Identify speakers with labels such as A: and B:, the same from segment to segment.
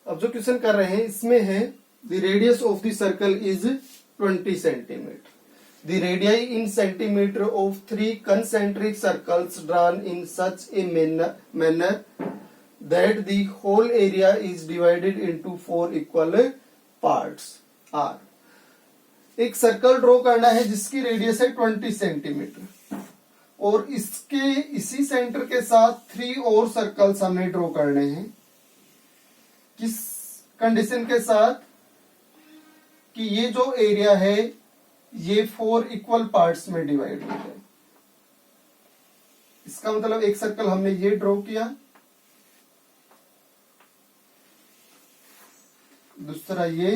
A: अब जो क्वेश्चन कर रहे हैं इसमें है the radius of the circle is 20 centimetre. The radii in centimeter of 3 concentric circles drawn in such a manner that the whole area is divided into 4 equal parts are. एक circle draw करना है जिसकी radius है 20 centimetre और इसके इसी centre के साथ 3 और सर्कल्स हमें ड्रॉ करने हैं. किस कंडीशन के साथ कि ये जो एरिया है ये 4 इक्वल पार्ट्स में डिवाइड हो जाए. इसका मतलब एक सर्कल हमने ये ड्रॉ किया, दूसरा ये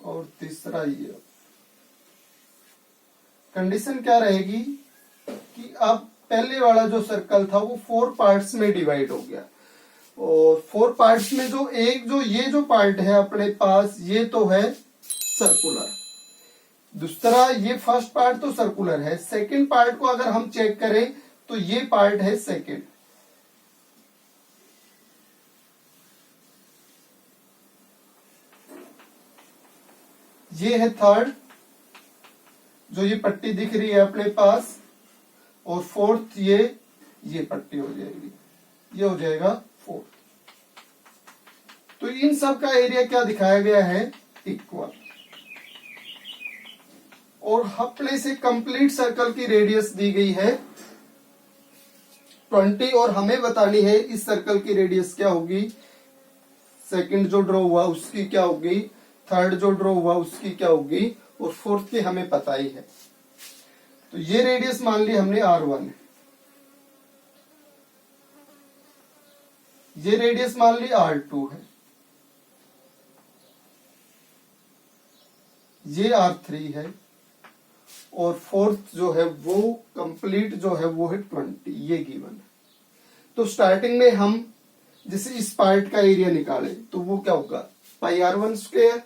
A: और तीसरा ये. कंडीशन क्या रहेगी कि अब पहले वाला जो सर्कल था वो 4 पार्ट्स में डिवाइड हो गया और 4 पार्ट्स में जो ये जो पार्ट है अपने पास ये तो है सर्कुलर. दूसरा ये फर्स्ट पार्ट तो सर्कुलर है, सेकंड पार्ट को अगर हम चेक करें तो ये पार्ट है सेकंड. ये है थर्ड जो ये पट्टी दिख रही है अपने पास और फोर्थ ये पट्टी हो जाएगी, ये हो जाएगा फोर्थ. तो इन सब का एरिया क्या दिखाया गया है इक्वल. और अपने से कंप्लीट सर्कल की रेडियस दी गई है 20 और हमें बतानी है इस सर्कल की रेडियस क्या होगी. सेकंड जो ड्रॉ हुआ उसकी क्या होगी, थर्ड जो ड्रॉ हुआ उसकी क्या होगी और फोर्थ की हमें पता ही है. तो ये रेडियस मान ली हमने R1, ये रेडियस मान ली R2 है, ये R3 है और फोर्थ जो है वो कंप्लीट जो है वो है 20, ये गिवन है. तो स्टार्टिंग में हम जैसे इस पार्ट का एरिया निकाले तो वो क्या होगा पाई R1 स्क्वायर.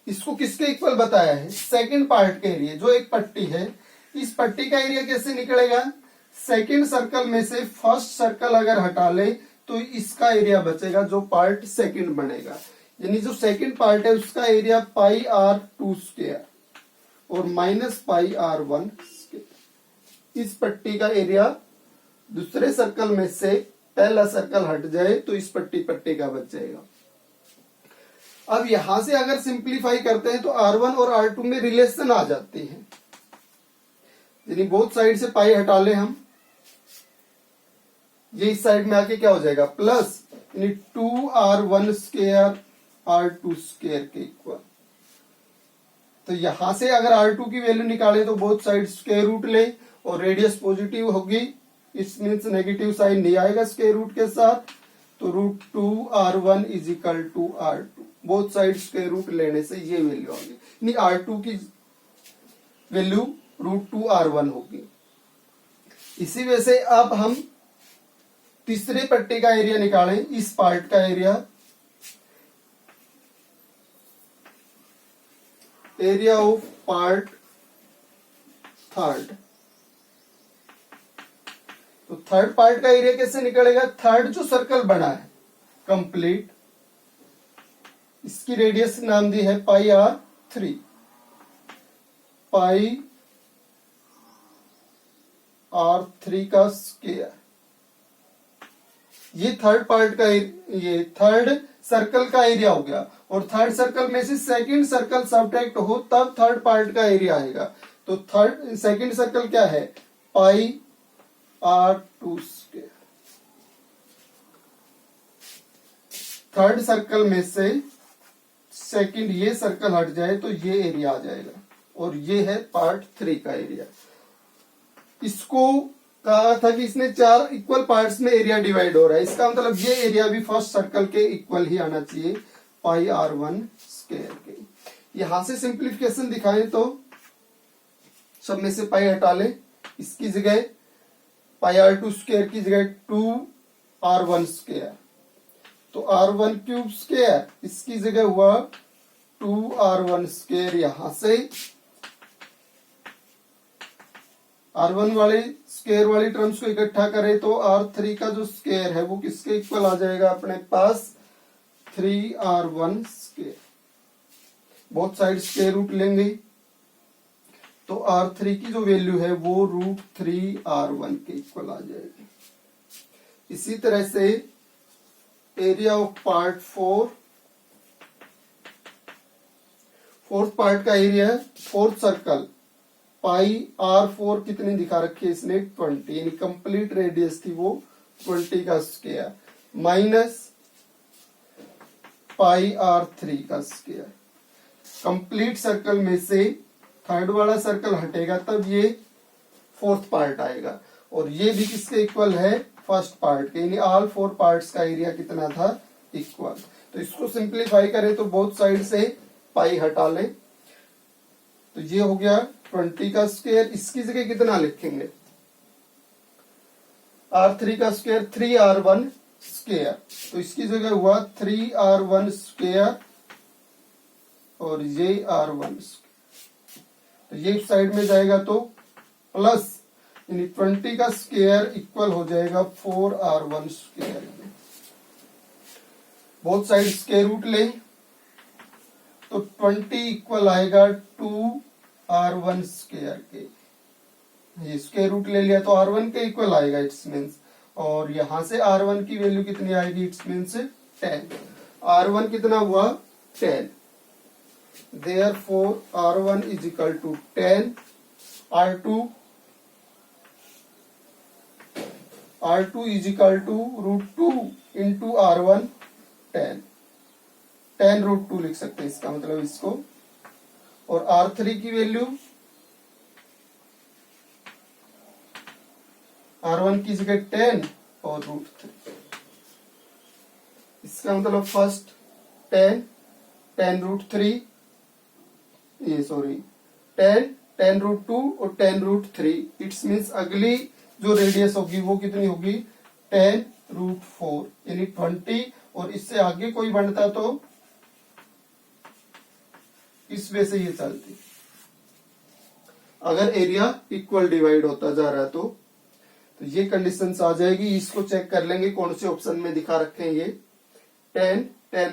A: इसको किसके इक्वल बताया है, सेकंड पार्ट के एरिया जो एक पट्टी है. इस पट्टी का एरिया कैसे निकलेगा, सेकंड सर्कल में से फर्स्ट सर्कल अगर हटा ले तो इसका एरिया बचेगा जो पार्ट सेकंड बनेगा. यानी जो सेकंड पार्ट है उसका एरिया पाई R2 स्क्वायर और माइनस पाई R1 स्क्वायर. इस पट्टी का एरिया दूसरे सर्कल में से पहला सर्कल हट जाए तो इस पट्टी का बच जाएगा. अब यहां से अगर सिंप्लीफाई करते हैं तो R1 और R2 में रिलेशन आ जाती है. यानी बोथ साइड से पाई हटा ले हम, ये इस साइड में आके क्या हो जाएगा प्लस, यानी 2R1 स्क्वायर R2 स्क्वायर के इक्वल. तो यहां से अगर R2 की वैल्यू निकाले तो बोथ साइड स्क्वायर रूट ले और रेडियस पॉजिटिव होगी, इस मीन्स नेगेटिव साइन नहीं आएगा स्क्वायर रूट के साथ. तो √2R1 is equal to R2. Both side square root लेने से ये वैल्यू होगी, यानी R2 की वैल्यू √2R1 होगी. इसी वजह से अब हम तीसरे पट्टी का एरिया निकालें, इस पार्ट का एरिया ऑफ पार्ट थर्ड. तो थर्ड पार्ट का एरिया कैसे निकलेगा, थर्ड जो सर्कल बना है कंप्लीट, इसकी रेडियस नाम दी है पाई R3. पाई R3 का स्क्वायर. ये थर्ड पार्ट का ये थर्ड सर्कल का एरिया हो गया और थर्ड सर्कल में से सेकंड सर्कल सब्ट्रैक्ट हो तब थर्ड पार्ट का एरिया आएगा. तो थर्ड सेकंड सर्कल क्या है पाई R2 स्क्वायर. थर्ड सर्कल में से सेकंड ये सर्कल हट जाए तो ये एरिया आ जाएगा और ये है पार्ट 3 का एरिया. इसको कहा था कि इसने 4 इक्वल पार्ट्स में एरिया डिवाइड हो रहा है, इसका मतलब ये एरिया भी फर्स्ट सर्कल के इक्वल ही आना चाहिए पाई R1 स्क्वायर के. यहां से सिंप्लीफिकेशन दिखाएं तो सब में से पाई हटा ले, इसकी जगह पाई R2 स्क्वायर की जगह 2R1 स्क्वायर. तो R1 क्यूब स्क्वायर, इसकी जगह हुआ 2R1 स्क्वायर. यहां से R1 वाले स्क्वायर वाली टर्म्स को इकट्ठा करें तो R3 का जो स्क्वायर है वो किसके इक्वल आ जाएगा अपने पास 3R1 square. Both side square root लेंगे तो R3 की जो वैल्यू है वो √3R1 के इक्वल आ जाएगी। इसी तरह से area of part 4, fourth part का एरिया है फोर्थ सर्कल पाई R4 कितनी दिखा रखी है इसने 20, यानी कंप्लीट रेडियस थी वो 20 का स्क्वायर माइनस पाई R3 का स्क्वायर। कंप्लीट सर्कल में से थर्ड वाला सर्कल हटेगा तब ये फोर्थ पार्ट आएगा और ये भी किसके इक्वल है फर्स्ट पार्ट के, यानी ऑल 4 पार्ट्स का एरिया कितना था इक्वल। तो इसको सिंप्लीफाई करें तो बोथ साइड से पाई हटा लें तो ये हो गया 20 का स्क्वायर। इसकी जगह कितना लिखेंगे R3 का स्क्वायर 3R1 स्क्वायर, तो इसकी जगह हुआ 3R1 स्क्वायर और ये R1 स्क्वायर। तो ये साइड में जाएगा तो प्लस यानी 20 का स्क्वायर इक्वल हो जाएगा 4R1 square. Both side square root ले तो 20 इक्वल आएगा 2R1 स्क्वायर के। ये स्क्वायर रूट ले लिया तो R1 के इक्वल आएगा इट्स मीन्स, और यहां से R1 की वैल्यू कितनी आएगी इट्स मीन्स 10। R1 कितना हुआ 10, therefore R1 is equal to 10, R2 is equal to √2 into R1 10 √2 लिख सकते हैं इसका मतलब इसको, और R3 की वैल्यू R1 की जगह 10 और √3। इसका मतलब फर्स्ट 10 √3 ये सॉरी 10 √2 और 10 √3। इट्स मीन्स अगली जो रेडियस होगी वो कितनी होगी 10 √4 यानी 20, और इससे आगे कोई बढ़ता तो इस वे से ये चलती अगर एरिया इक्वल डिवाइड होता जा रहा है तो ये कंडीशंस आ जाएगी। इसको चेक कर लेंगे कौन से ऑप्शन में दिखा रखे हैं ये 10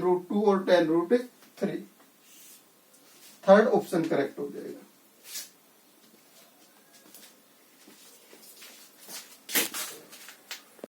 A: √2 और 10 √3। थर्ड ऑप्शन करेक्ट हो जाएगा।